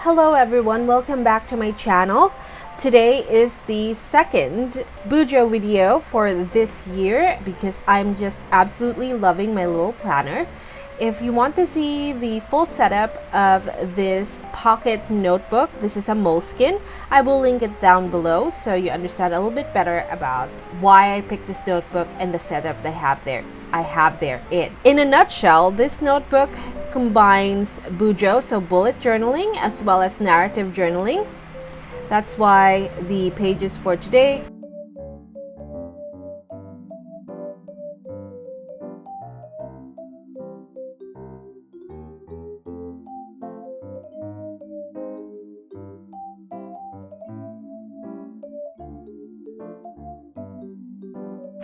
Hello everyone, welcome back to my channel. Today is the second Bujo video for this year because I'm just absolutely loving my little planner. If you want to see the full setup of this pocket notebook, this is a Moleskine. I will link it down below so you understand a little bit better about why I picked this notebook and the setup that I have there. In a nutshell, this notebook combines Bujo, so bullet journaling, as well as narrative journaling. That's why the pages for today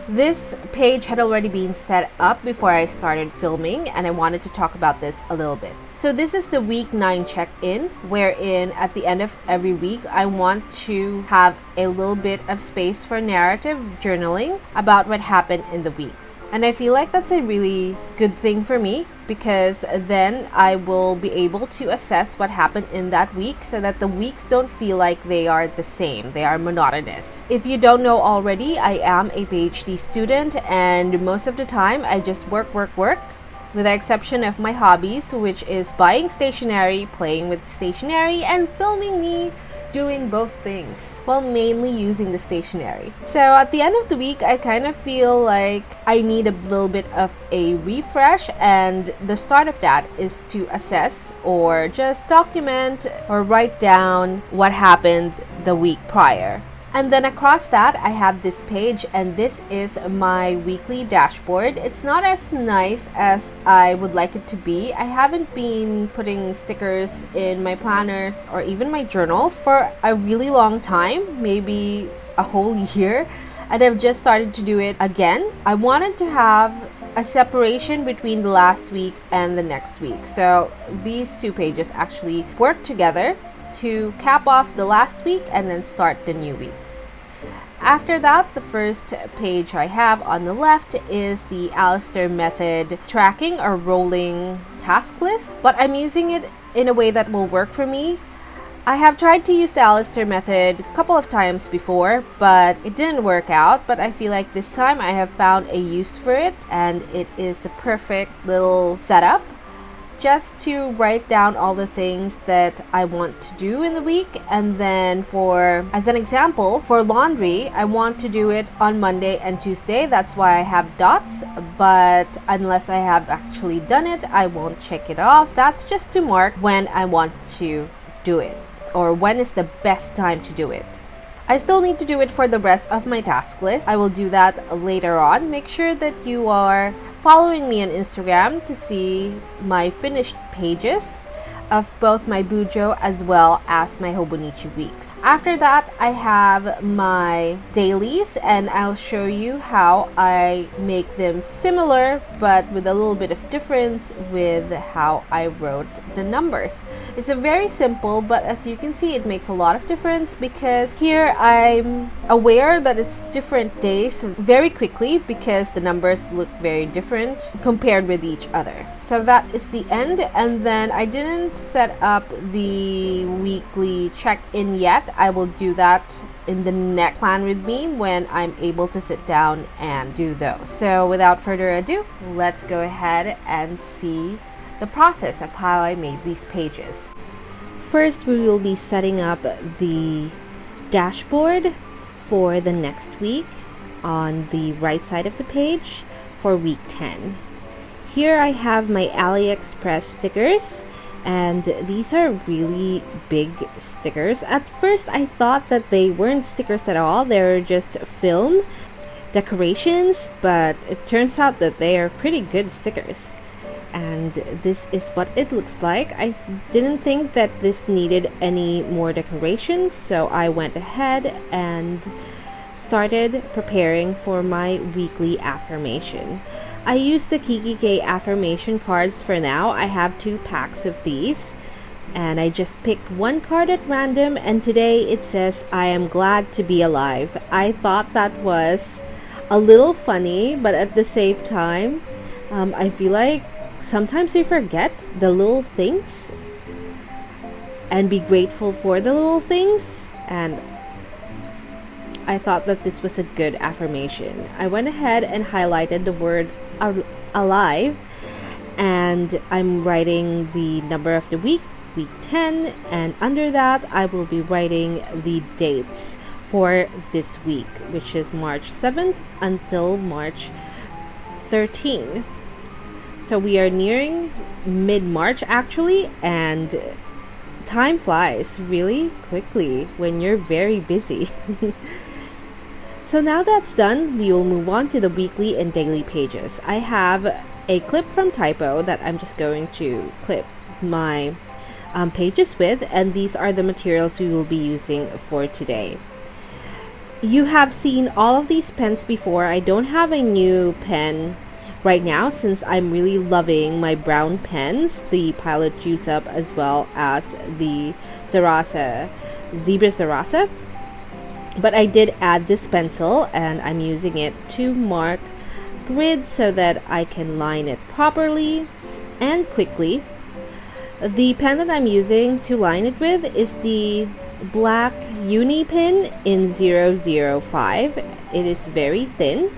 This page had already been set up before I started filming, and I wanted to talk about this a little bit. So this is the week 9 check-in, wherein at the end of every week, I want to have a little bit of space for narrative journaling about what happened in the week. And I feel like that's a really good thing for me because then I will be able to assess what happened in that week so that the weeks don't feel like they are the same. They are monotonous. If you don't know already, I am a PhD student and most of the time I just work. With the exception of my hobbies, which is buying stationery, playing with stationery, and filming me doing both things while mainly using the stationery. So at the end of the week, I kind of feel like I need a little bit of a refresh, and the start of that is to assess or just document or write down what happened the week prior. And then across that, I have this page, and this is my weekly dashboard. It's not as nice as I would like it to be. I haven't been putting stickers in my planners or even my journals for a really long time, maybe a whole year, and I've just started to do it again. I wanted to have a separation between the last week and the next week. So these two pages actually work together to cap off the last week and then start the new week. After that, the first page I have on the left is the Alastair Method tracking or rolling task list, but I'm using it in a way that will work for me. I have tried to use the Alastair Method a couple of times before, but it didn't work out. But I feel like this time I have found a use for it, and it is the perfect little setup just to write down all the things that I want to do in the week. And then as an example, for laundry, I want to do it on Monday and Tuesday. That's why I have dots, but unless I have actually done it, I won't check it off. That's just to mark when I want to do it or when is the best time to do it. I still need to do it for the rest of my task list. I will do that later on. Make sure that you are following me on Instagram to see my finished pages of both my Bujo as well as my Hobonichi weeks. After that, I have my dailies, and I'll show you how I make them similar but with a little bit of difference with how I wrote the numbers. It's a very simple, but as you can see, it makes a lot of difference because here I'm aware that it's different days very quickly because the numbers look very different compared with each other. So that is the end, and then I didn't set up the weekly check-in yet. I will do that in the next plan with me when I'm able to sit down and do those. So without further ado, let's go ahead and see the process of how I made these pages. First, we will be setting up the dashboard for the next week on the right side of the page for week 10. Here I have my AliExpress stickers, and these are really big stickers. At first I thought that they weren't stickers at all, they were just film decorations, but it turns out that they are pretty good stickers. And this is what it looks like. I didn't think that this needed any more decorations, so I went ahead and started preparing for my weekly affirmation. I use the 𝐌𝐢𝐧𝐢𝐬𝐭 affirmation cards for now. I have 2 packs of these, and I just picked one card at random, and today it says, "I am glad to be alive." I thought that was a little funny, but at the same time, I feel like sometimes we forget the little things and be grateful for the little things. And I thought that this was a good affirmation. I went ahead and highlighted the word alive, and I'm writing the number of the week 10, and under that I will be writing the dates for this week, which is March 7th until March 13. So we are nearing mid-March actually, and time flies really quickly when you're very busy. So now that's done, we will move on to the weekly and daily pages. I have a clip from Typo that I'm just going to clip my pages with, and these are the materials we will be using for today. You have seen all of these pens before. I don't have a new pen right now since I'm really loving my brown pens, the Pilot Juice Up as well as the 𝒕𝒉𝒊𝒔. But I did add this pencil, and I'm using it to mark grids so that I can line it properly and quickly. The pen that I'm using to line it with is the black uni pen in 005. It is very thin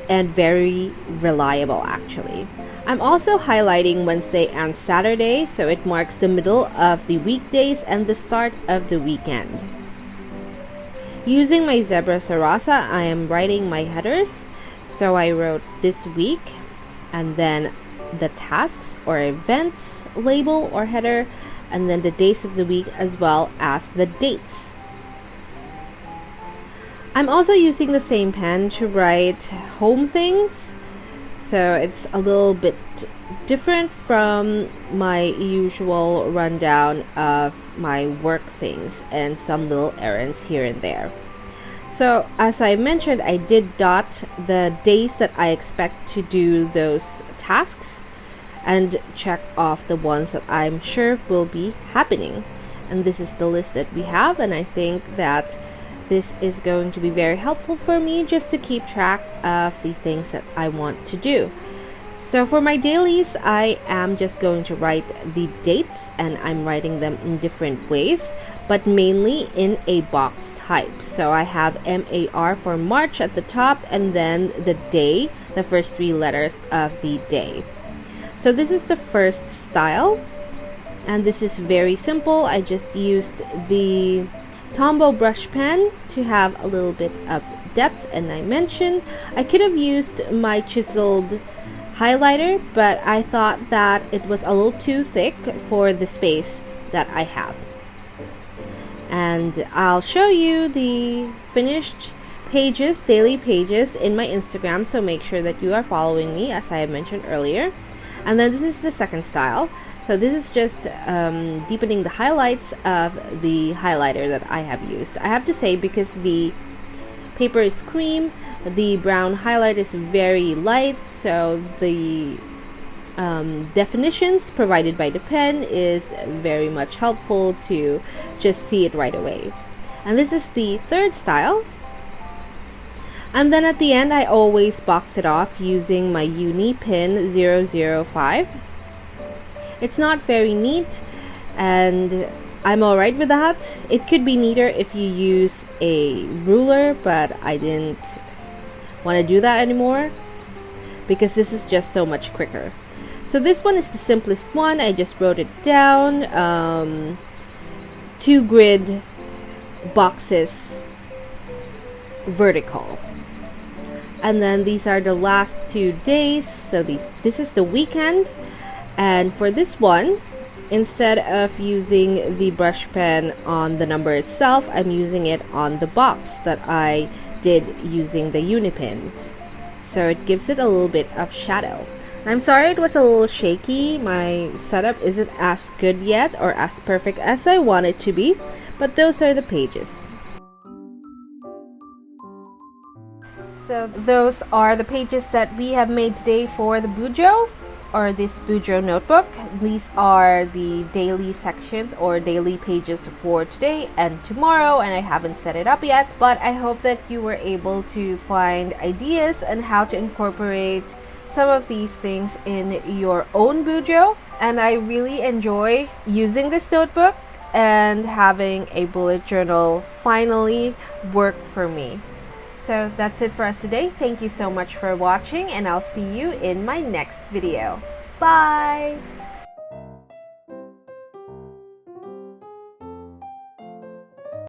and very reliable actually. I'm also highlighting Wednesday and Saturday, so it marks the middle of the weekdays and the start of the weekend. Using my 𝒕𝒊𝒅𝒏, I am writing my headers. So I wrote this week, and then the tasks or events label or header, and then the days of the week as well as the dates. I'm also using the same pen to write home things, so it's a little bit different from my usual rundown of my work things and some little errands here and there. So as I mentioned, I did dot the days that I expect to do those tasks and check off the ones that I'm sure will be happening. And this is the list that we have, and I think that this is going to be very helpful for me just to keep track of the things that I want to do. So for my dailies, I am just going to write the dates, and I'm writing them in different ways, but mainly in a box type. So I have MAR for March at the top, and then the day, the first 3 letters of the day. So this is the first style, and this is very simple. I just used the Tombow brush pen to have a little bit of depth, and I mentioned I could have used my chiseled highlighter, but I thought that it was a little too thick for the space that I have. And I'll show you the finished pages, daily pages, in my Instagram, so make sure that you are following me as I had mentioned earlier. And then this is the second style. So this is just deepening the highlights of the highlighter that I have used. I have to say, because the paper is cream, the brown highlight is very light, so the definitions provided by the pen is very much helpful to just see it right away. And this is the third style. And then at the end, I always box it off using my uni pin 005. It's not very neat, and I'm alright with that. It could be neater if you use a ruler, but I didn't want to do that anymore because this is just so much quicker. So this one is the simplest one. I just wrote it down, 2 grid boxes vertical. And then these are the last 2 days. So this is the weekend. And for this one, instead of using the brush pen on the number itself, I'm using it on the box that I did using the Unipin. So it gives it a little bit of shadow. I'm sorry it was a little shaky. My setup isn't as good yet or as perfect as I want it to be, but those are the pages. So those are the pages that we have made today for the Bujo, or this Bujo notebook. These are the daily sections or daily pages for today and tomorrow, and I haven't set it up yet, but I hope that you were able to find ideas on how to incorporate some of these things in your own Bujo. And I really enjoy using this notebook. and having a bullet journal finally work for me. So that's it for us today. Thank you so much for watching, and I'll see you in my next video. Bye!